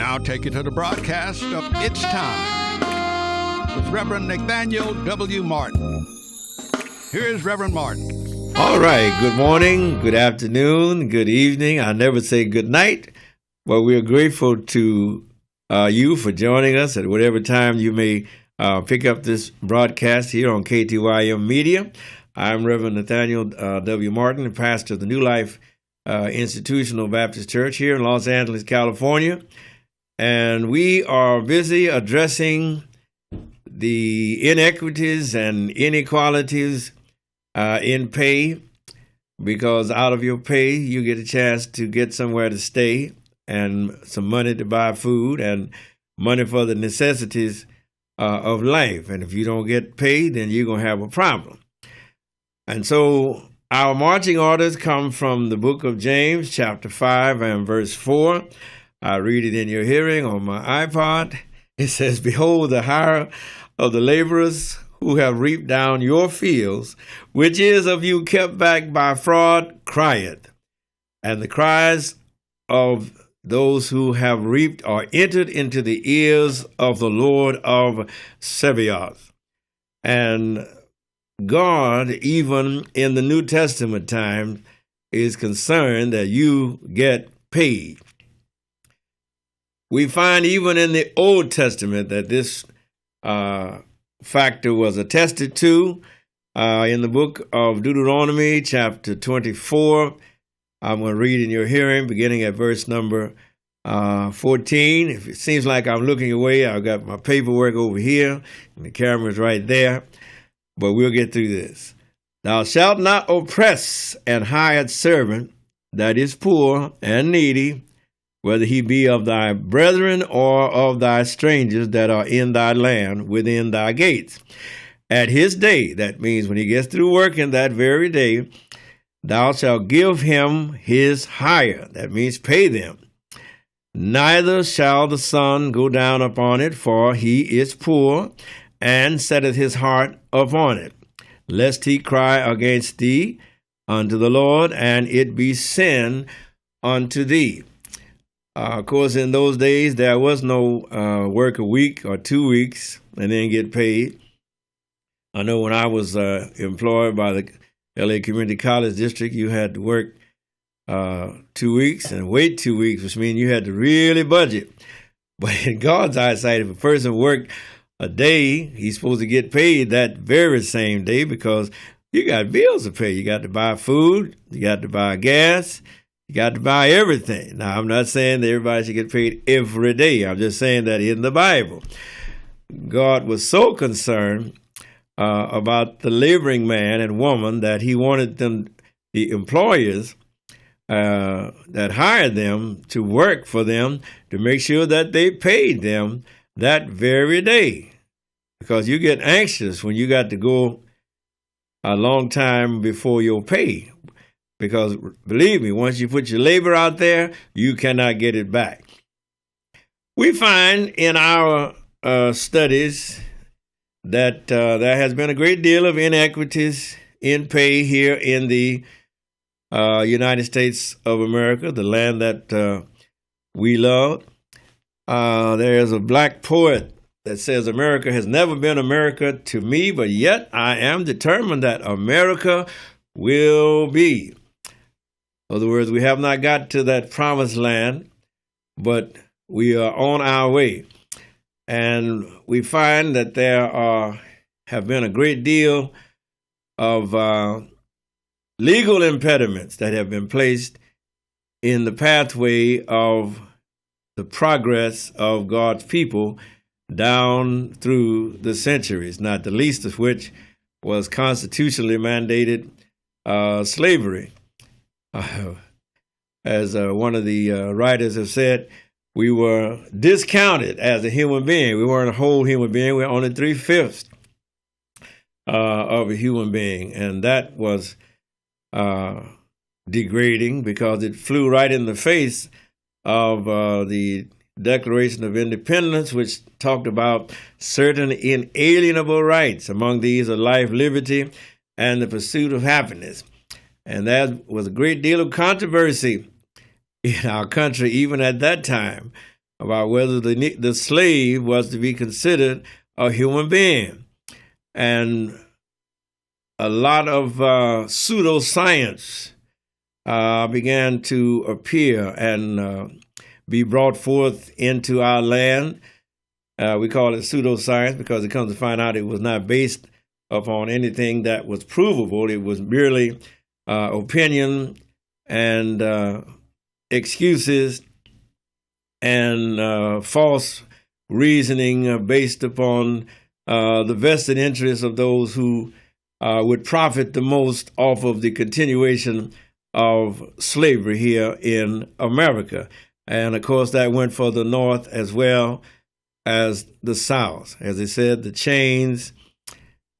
now take you to the broadcast of It's Time with Rev Nathaniel W Martin. Here's Reverend Martin. All right. Good morning, good afternoon, good evening. I never say good night, but we're grateful to you for joining us at whatever time you may pick up this broadcast here on KTYM Media. I'm Rev Nathaniel W Martin, pastor of the New Life Institutional Baptist Church here in Los Angeles, California. And we are busy addressing the inequities and inequalities in pay, because out of your pay, you get a chance to get somewhere to stay and some money to buy food and money for the necessities of life. And if you don't get paid, then you're going to have a problem. And so our marching orders come from the book of James, chapter 5 and verse 4. I read it in your hearing on my iPod. It says, "Behold, the hire of the laborers who have reaped down your fields, which is of you kept back by fraud, crieth. And the cries of those who have reaped are entered into the ears of the Lord of Sabaoth." And God, even in the New Testament time, is concerned that you get paid. We find even in the Old Testament that this factor was attested to in the book of Deuteronomy, chapter 24. I'm going to read in your hearing, beginning at verse number 14. If it seems like I'm looking away, I've got my paperwork over here, and the camera's right there. But we'll get through this. "Thou shalt not oppress an hired servant that is poor and needy, whether he be of thy brethren or of thy strangers that are in thy land within thy gates. At his day," that means when he gets through working that very day, "thou shalt give him his hire," that means pay them. "Neither shall the sun go down upon it, for he is poor, and setteth his heart upon it, lest he cry against thee unto the Lord, and it be sin unto thee." Of course, in those days, there was no work a week or 2 weeks and then get paid. I know when I was employed by the LA Community College District, you had to work 2 weeks and wait 2 weeks, which means you had to really budget. But in God's eyesight, if a person worked a day, he's supposed to get paid that very same day, because you got bills to pay. You got to buy food, you got to buy gas, you got to buy everything. Now, I'm not saying that everybody should get paid every day. I'm just saying that in the Bible, God was so concerned about the laboring man and woman that he wanted them, the employers that hired them, to work for them to make sure that they paid them that very day. Because you get anxious when you got to go a long time before your pay. Because believe me, once you put your labor out there, you cannot get it back. We find in our studies that there has been a great deal of inequities in pay here in the United States of America, the land that we love. There's a black poet that says, "America has never been America to me, but yet I am determined that America will be." In other words, we have not got to that promised land, but we are on our way. And we find that there have been a great deal of legal impediments that have been placed in the pathway of the progress of God's people down through the centuries, not the least of which was constitutionally mandated slavery. As one of the writers have said, we were discounted as a human being. We weren't a whole human being. We were only 3/5 of a human being. And that was degrading, because it flew right in the face of the Declaration of Independence, which talked about certain inalienable rights. Among these are life, liberty, and the pursuit of happiness. And there was a great deal of controversy in our country, even at that time, about whether the slave was to be considered a human being. And a lot of pseudoscience began to appear and be brought forth into our land. We call it pseudoscience because it comes to find out it was not based upon anything that was provable. It was merely opinion and excuses and false reasoning based upon the vested interests of those who would profit the most off of the continuation of slavery here in America. And of course, that went for the North as well as the South. As I said, the chains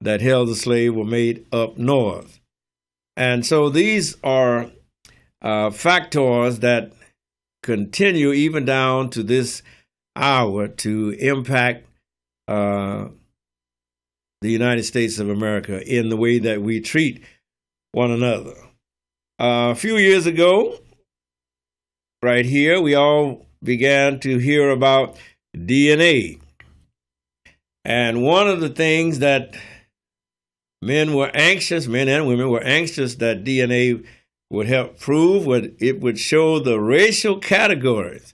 that held the slave were made up north. And so these are factors that continue even down to this hour to impact the United States of America in the way that we treat one another. A few years ago, right here, we all began to hear about DNA. And one of the things that men and women were anxious that DNA would help prove, it would show the racial categories.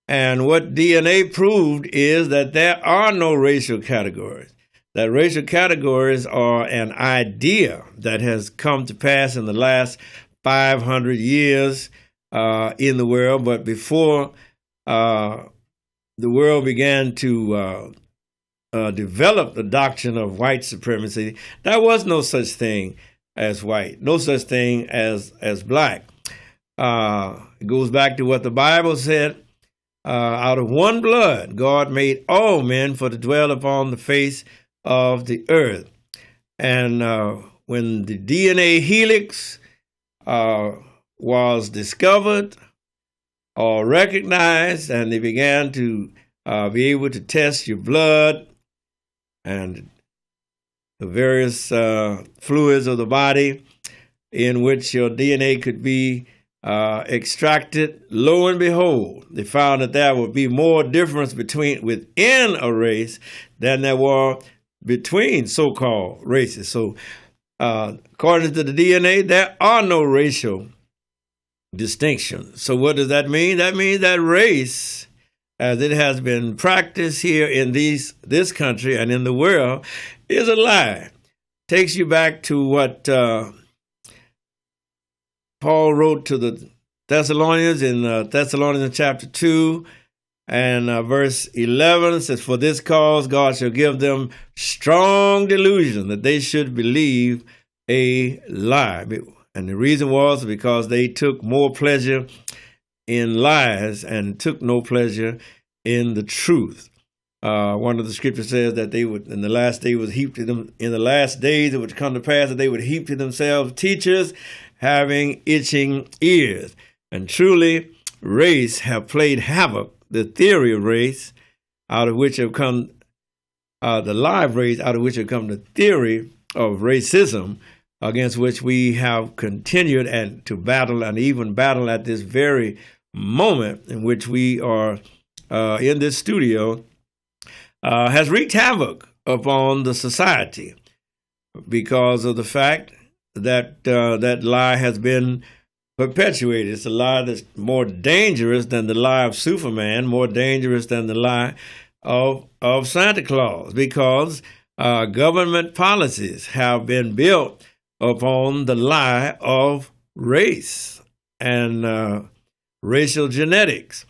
And what DNA proved is that there are no racial categories. That racial categories are an idea that has come to pass in the last 500 years in the world. But before the world began to develop the doctrine of white supremacy, there was no such thing as white, no such thing as black. It goes back to what the Bible said. Out of one blood, God made all men for to dwell upon the face of the earth. And when the DNA helix was discovered or recognized, and they began to be able to test your blood and the various fluids of the body in which your DNA could be extracted, lo and behold, they found that there would be more difference within a race than there were between so-called races. So according to the DNA, there are no racial distinctions. So what does that mean? That means that race, as it has been practiced here in this country and in the world, is a lie. Takes you back to what Paul wrote to the Thessalonians in Thessalonians chapter 2 and verse 11. It says, "For this cause God shall give them strong delusion that they should believe a lie." And the reason was because they took more pleasure in lies and took no pleasure in the truth. One of the scriptures says that they would, in the last days, it would come to pass that they would heap to themselves teachers having itching ears. And truly, race have played havoc. The theory of race, out of which have come the live race, out of which have come the theory of racism, against which we have continued and to battle, and even battle at this very moment in which we are in this studio, has wreaked havoc upon the society because of the fact that that lie has been perpetuated. It's a lie that's more dangerous than the lie of Superman, more dangerous than the lie of Santa Claus, because government policies have been built upon the lie of race and racial genetics.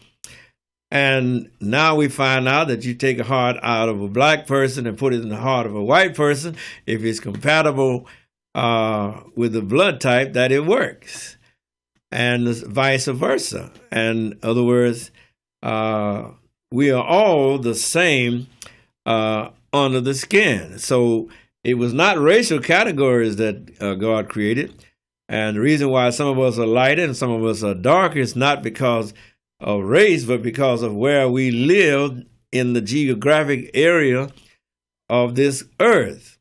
And now we find out that you take a heart out of a black person and put it in the heart of a white person, if it's compatible with the blood type, that it works, and vice versa. And in other words, we are all the same under the skin. So it was not racial categories that God created. And the reason why some of us are lighter and some of us are darker is not because of race, but because of where we live in the geographic area of this earth.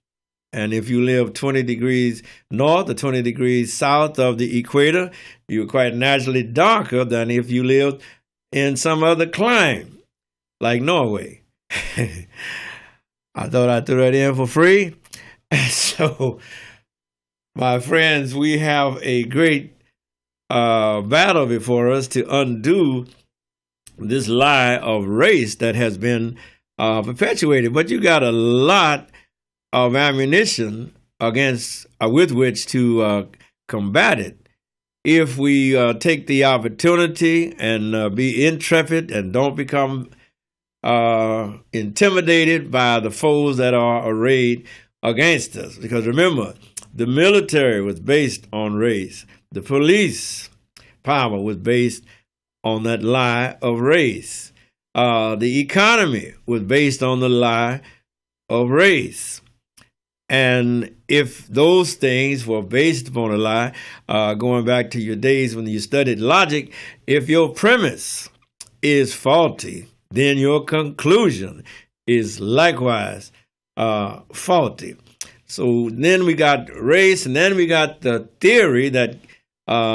And if you live 20 degrees north or 20 degrees south of the equator, you're quite naturally darker than if you lived in some other clime. like Norway. I thought I threw that in for free. And so, my friends, we have a great battle before us to undo this lie of race that has been perpetuated. But you got a lot of ammunition against with which to combat it. If we take the opportunity and be intrepid and don't become intimidated by the foes that are arrayed against us. Because remember, the military was based on race. The police power was based on that lie of race. The economy was based on the lie of race. And if those things were based upon a lie, going back to your days when you studied logic, if your premise is faulty, then your conclusion is likewise faulty. So then we got race, and then we got the theory that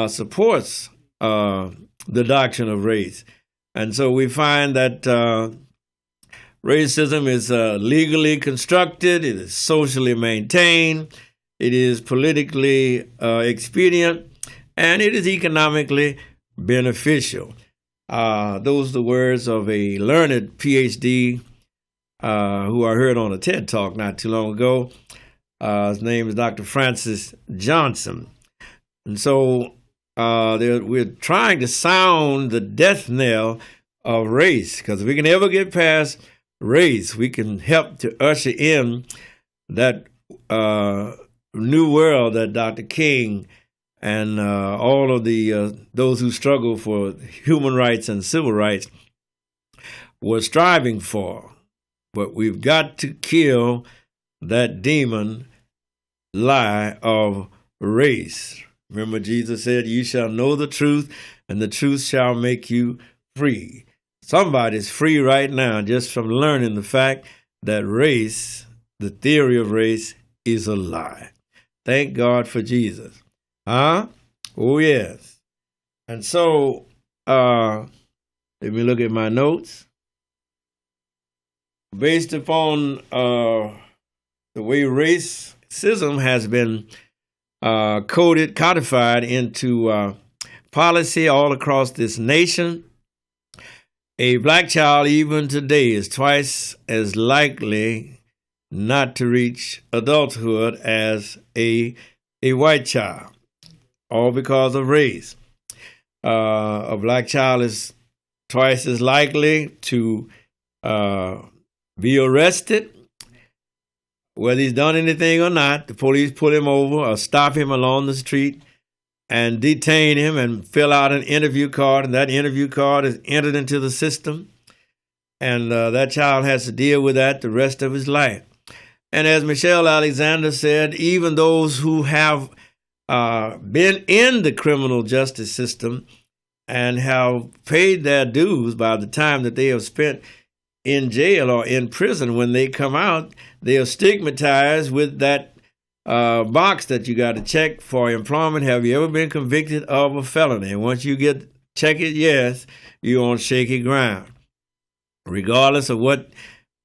supports the doctrine of race. And so we find that racism is legally constructed, it is socially maintained, it is politically expedient, and it is economically beneficial. Those are the words of a learned PhD who I heard on a TED Talk not too long ago. His name is Dr. Francis Johnson. And so we're trying to sound the death knell of race, because if we can ever get past race, we can help to usher in that new world that Dr. King and all of the those who struggle for human rights and civil rights were striving for. But we've got to kill that demon lie of race. Remember, Jesus said, "You shall know the truth, and the truth shall make you free." Somebody's free right now just from learning the fact that race, the theory of race, is a lie. Thank God for Jesus. Huh? Oh, yes. And so, let me look at my notes. Based upon the way racism has been codified into policy all across this nation, a black child even today is twice as likely not to reach adulthood as a white child, all because of race. A black child is twice as likely to be arrested, whether he's done anything or not. The police pull him over or stop him along the street and detain him and fill out an interview card, and that interview card is entered into the system, and that child has to deal with that the rest of his life. And as Michelle Alexander said, even those who have been in the criminal justice system and have paid their dues by the time that they have spent in jail or in prison, when they come out, they are stigmatized with that box that you got to check for employment. Have you ever been convicted of a felony? And once you check it, yes, you're on shaky ground. Regardless of what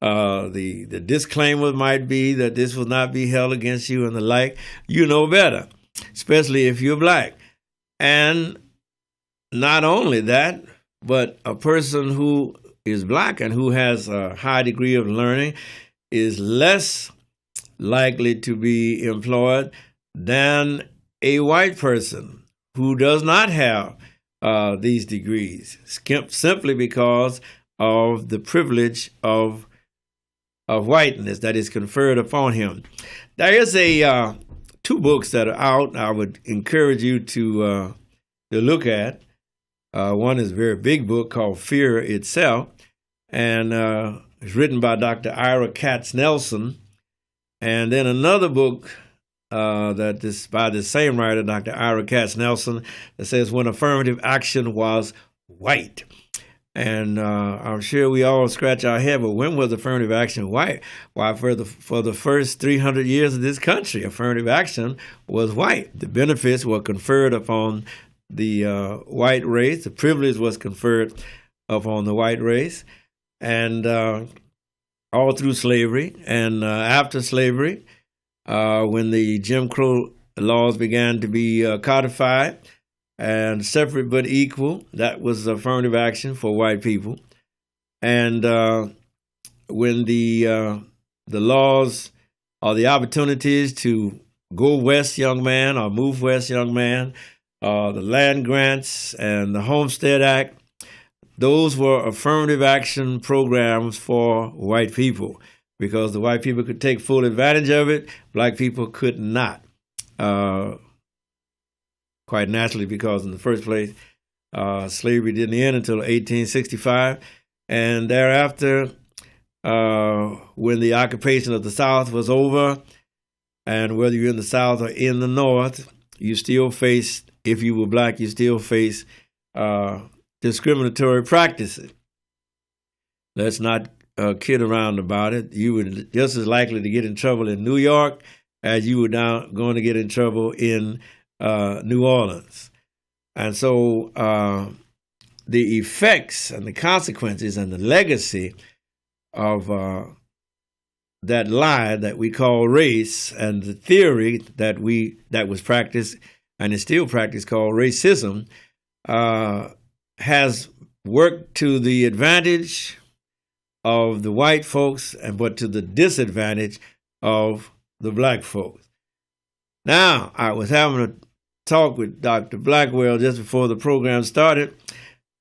the disclaimer might be that this will not be held against you and the like, you know better, especially if you're black. And not only that, but a person who is black and who has a high degree of learning is less likely to be employed than a white person who does not have these degrees, simply because of the privilege of whiteness that is conferred upon him. There is two books that are out I would encourage you to look at. One is a very big book called Fear Itself, and it's written by Dr. Ira Katz Nelson. And then another book that is by the same writer, Dr. Ira Katz Nelson, that says When Affirmative Action Was White. And I'm sure we all scratch our head, but when was affirmative action white? Why, for the first 300 years of this country, affirmative action was white. The benefits were conferred upon the white race. The privilege was conferred upon the white race. and all through slavery. And after slavery, when the Jim Crow laws began to be codified and separate but equal, that was affirmative action for white people. And when the laws or the opportunities to go west, young man, or move west, young man, the land grants and the Homestead Act, those were affirmative action programs for white people, because the white people could take full advantage of it. Black people could not, quite naturally, because in the first place, slavery didn't end until 1865. And thereafter, when the occupation of the South was over, and whether you're in the South or in the North, you still face, if you were black, you still face discriminatory practices. Let's not kid around about it. You were just as likely to get in trouble in New York as you were going to get in trouble in New Orleans. And so the effects and the consequences and the legacy of that lie that we call race, and the theory that was practiced and is still practiced called racism, has worked to the advantage of the white folks, but to the disadvantage of the black folks. Now, I was having a talk with Dr. Blackwell just before the program started,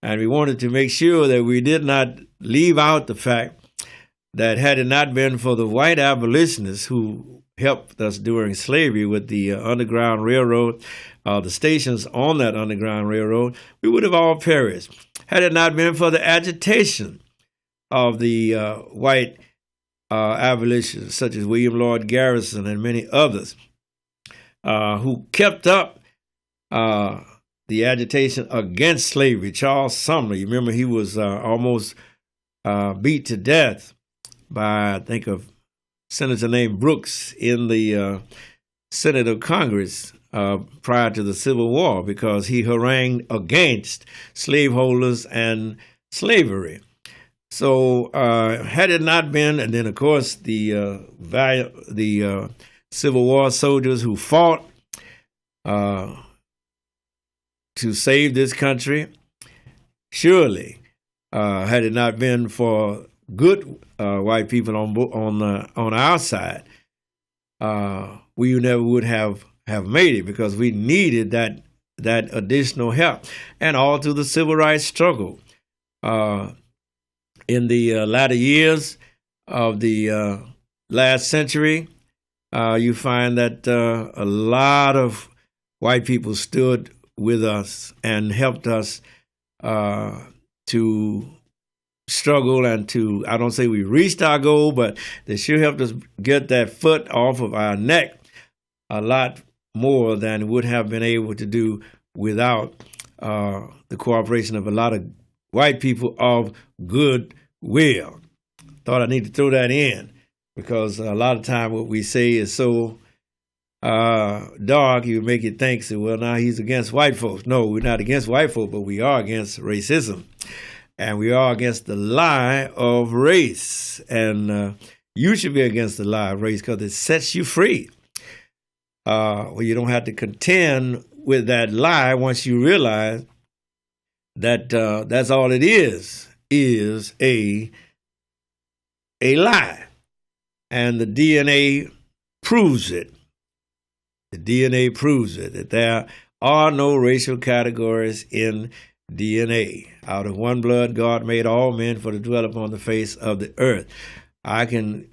and we wanted to make sure that we did not leave out the fact that had it not been for the white abolitionists who helped us during slavery with the Underground Railroad, the stations on that Underground Railroad, we would have all perished. Had it not been for the agitation of the white abolitionists, such as William Lloyd Garrison and many others, who kept up the agitation against slavery. Charles Sumner, you remember, he was almost beat to death by, I think, a senator named Brooks in the Senate of Congress prior to the Civil War, because he harangued against slaveholders and slavery. So had it not been, and then of course the Civil War soldiers who fought to save this country, surely had it not been for good white people on our side, we never would have made it, because we needed that additional help. And all through the civil rights struggle, in the latter years of the last century, you find that a lot of white people stood with us and helped us to struggle and to, I don't say we reached our goal, but they sure helped us get that foot off of our neck a lot more than would have been able to do without the cooperation of a lot of white people of good will. Thought I need to throw that in, because a lot of time what we say is so dark, you make you think, so, well, now he's against white folks. No, we're not against white folks, but we are against racism. And we are against the lie of race. And you should be against the lie of race, because it sets you free. Well, you don't have to contend with that lie once you realize that that's all it is a lie. And the DNA proves it. The DNA proves it, that there are no racial categories in DNA. Out of one blood, God made all men for to dwell upon the face of the earth. I can,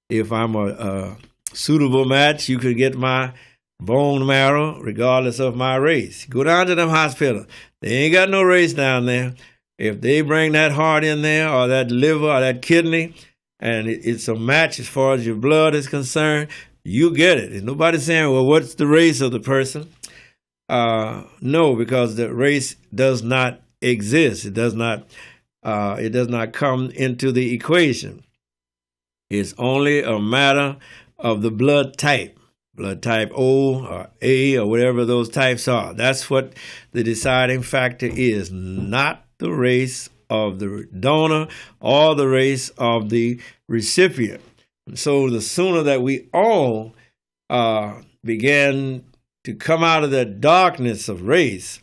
if I'm a suitable match, you could get my bone marrow regardless of my race. Go down to them hospitals. They ain't got no race down there. If they bring that heart in there, or that liver, or that kidney, and it's a match as far as your blood is concerned, you get it. And nobody's saying, well, what's the race of the person? No, because the race does not exist. It does not come into the equation. It's only a matter of the blood type O or A or whatever those types are. That's what the deciding factor is, not the race of the donor or the race of the recipient. And so the sooner that we all begin to come out of that darkness of race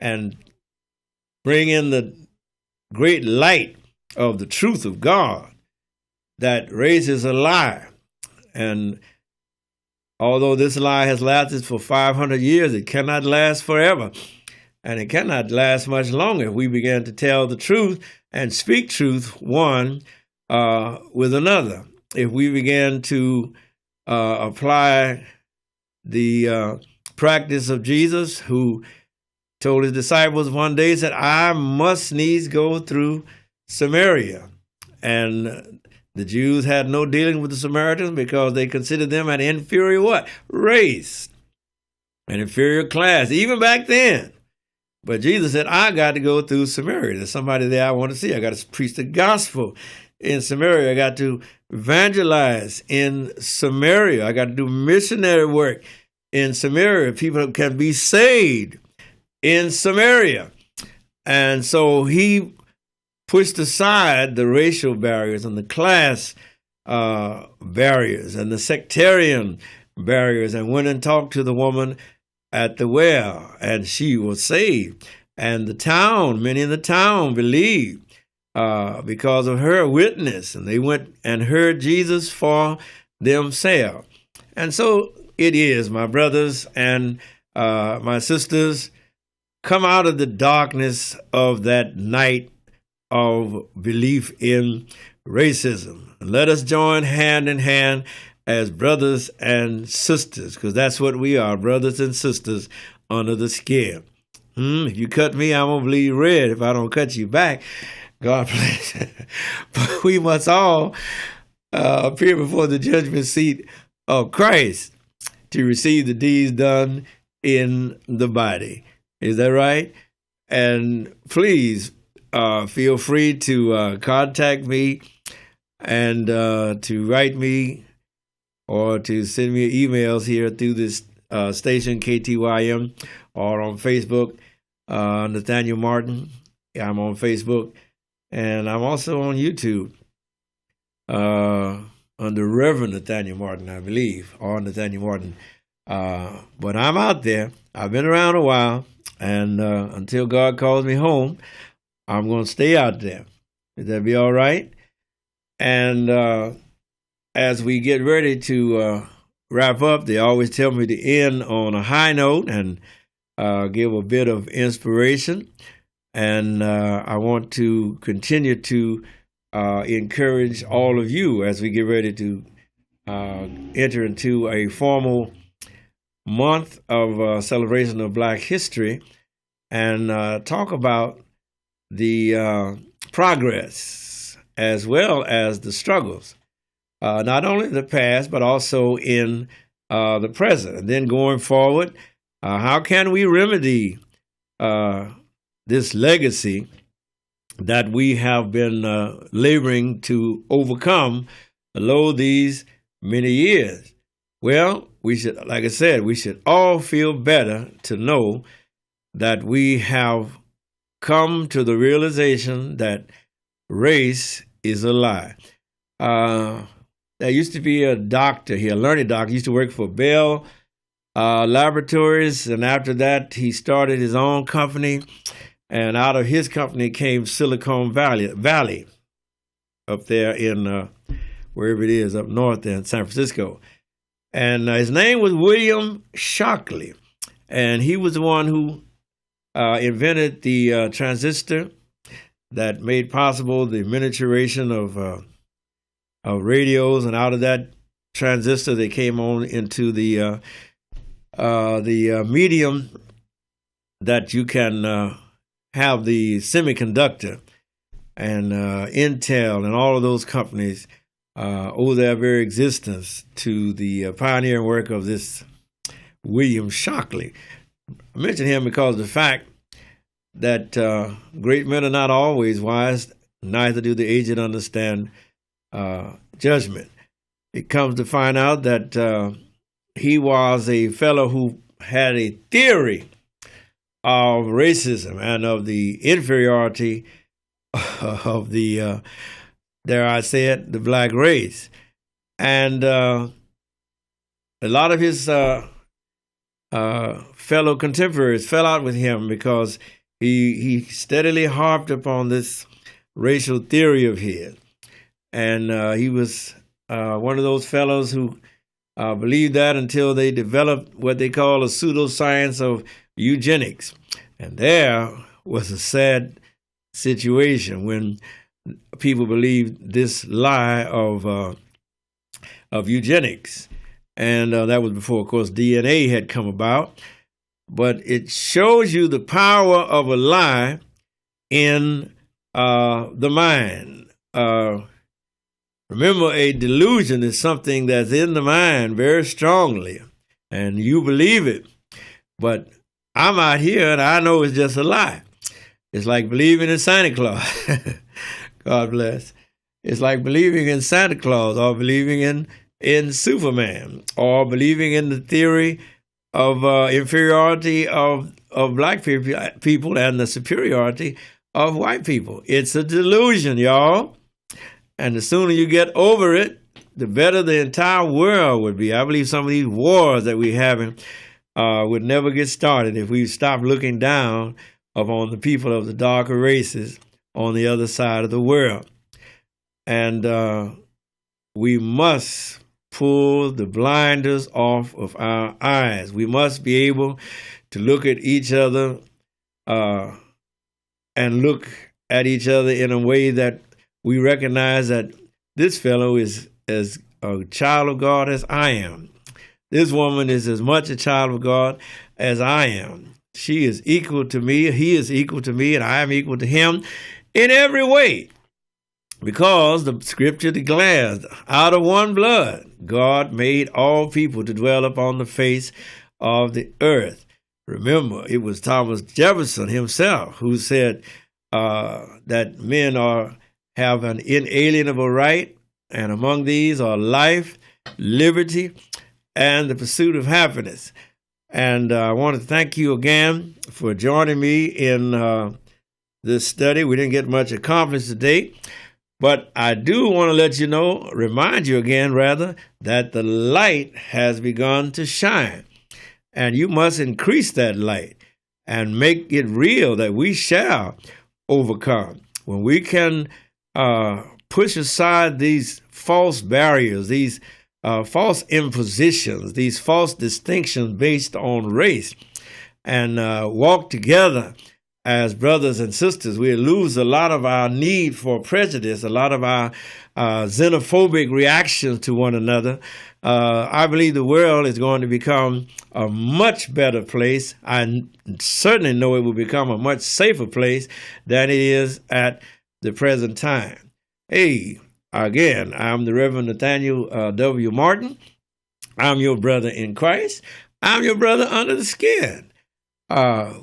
and bring in the great light of the truth of God, that race is a lie. And although this lie has lasted for 500 years, it cannot last forever. And it cannot last much longer if we begin to tell the truth and speak truth one with another. If we begin to apply the practice of Jesus, who told his disciples one day, said, I must needs go through Samaria. And the Jews had no dealing with the Samaritans because they considered them an inferior what? Race, an inferior class, even back then. But Jesus said, I got to go through Samaria. There's somebody there I want to see. I got to preach the gospel in Samaria. I got to evangelize in Samaria. I got to do missionary work in Samaria. People can be saved in Samaria. And so he pushed aside the racial barriers and the class barriers and the sectarian barriers and went and talked to the woman at the well, and she was saved. And the town, many in the town believed because of her witness, and they went and heard Jesus for themselves. And so it is, my brothers and my sisters, come out of the darkness of that night of belief in racism. Let us join hand in hand as brothers and sisters, because that's what we are, brothers and sisters under the skin. If you cut me, I'm going to bleed red if I don't cut you back. God bless. But we must all appear before the judgment seat of Christ to receive the deeds done in the body. Is that right? And please feel free to contact me and to write me or to send me emails here through this station, KTYM, or on Facebook, Nathaniel Martin. I'm on Facebook. And I'm also on YouTube under Rev Nathaniel Martin, I believe, or Nathaniel Martin. But I'm out there. I've been around a while. And until God calls me home, I'm going to stay out there. Would that be all right? And as we get ready to wrap up, they always tell me to end on a high note and give a bit of inspiration. And I want to continue to encourage all of you as we get ready to enter into a formal month of celebration of Black history and talk about the progress as well as the struggles, not only in the past, but also in the present. And then going forward, how can we remedy this legacy that we have been laboring to overcome below these many years? Well, we should, like I said, we should all feel better to know that we have come to the realization that race is a lie. There used to be a doctor here, a learned doctor, he used to work for Bell Laboratories, and after that he started his own company, and out of his company came Silicon Valley up there in wherever it is, up north there in San Francisco. And his name was William Shockley, and he was the one who invented the transistor that made possible the miniaturization of radios, and out of that transistor they came on into the medium that you can have the semiconductor, and Intel and all of those companies owe their very existence to the pioneering work of this William Shockley. I mention him because of the fact that great men are not always wise, neither do the aged understand judgment. It comes to find out that he was a fellow who had a theory of racism and of the inferiority of the, dare I say it, the black race. And a lot of his fellow contemporaries fell out with him because he steadily harped upon this racial theory of his. And he was one of those fellows who believed that until they developed what they call a pseudoscience of eugenics. And there was a sad situation when people believed this lie of eugenics. And that was before, of course, DNA had come about. But it shows you the power of a lie in the mind. Remember, a delusion is something that's in the mind very strongly, and you believe it. But I'm out here, and I know it's just a lie. It's like believing in Santa Claus. God bless. It's like believing in Santa Claus or believing in Superman or believing in the theory of inferiority of black people and the superiority of white people. It's a delusion, y'all. And the sooner you get over it, the better the entire world would be. I believe some of these wars that we're having would never get started if we stopped looking down upon the people of the darker races on the other side of the world. And we must pull the blinders off of our eyes. We must be able to look at each other and look at each other in a way that we recognize that this fellow is as a child of God as I am. This woman is as much a child of God as I am. She is equal to me, he is equal to me, and I am equal to him in every way. Because the scripture declares, out of one blood, God made all people to dwell upon the face of the earth. Remember, it was Thomas Jefferson himself who said that men have an inalienable right, and among these are life, liberty, and the pursuit of happiness. And I want to thank you again for joining me in this study. We didn't get much accomplished today, but I do want to remind you again, that the light has begun to shine. And you must increase that light and make it real that we shall overcome. When we can push aside these false barriers, these false impositions, these false distinctions based on race, and walk together as brothers and sisters, we lose a lot of our need for prejudice, a lot of our xenophobic reactions to one another. I believe the world is going to become a much better place. I certainly know it will become a much safer place than it is at the present time. Hey, again, I'm the Rev Nathaniel W Martin. I'm your brother in Christ. I'm your brother under the skin.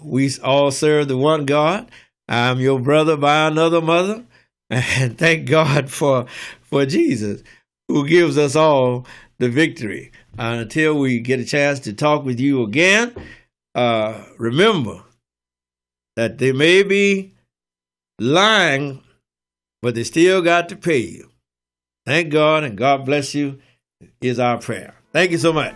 We all serve the one God. I'm your brother by another mother. And thank God for Jesus, who gives us all the victory. Until we get a chance to talk with you again, remember that they may be lying, but they still got to pay you. Thank God, and God bless you is our prayer. Thank you so much.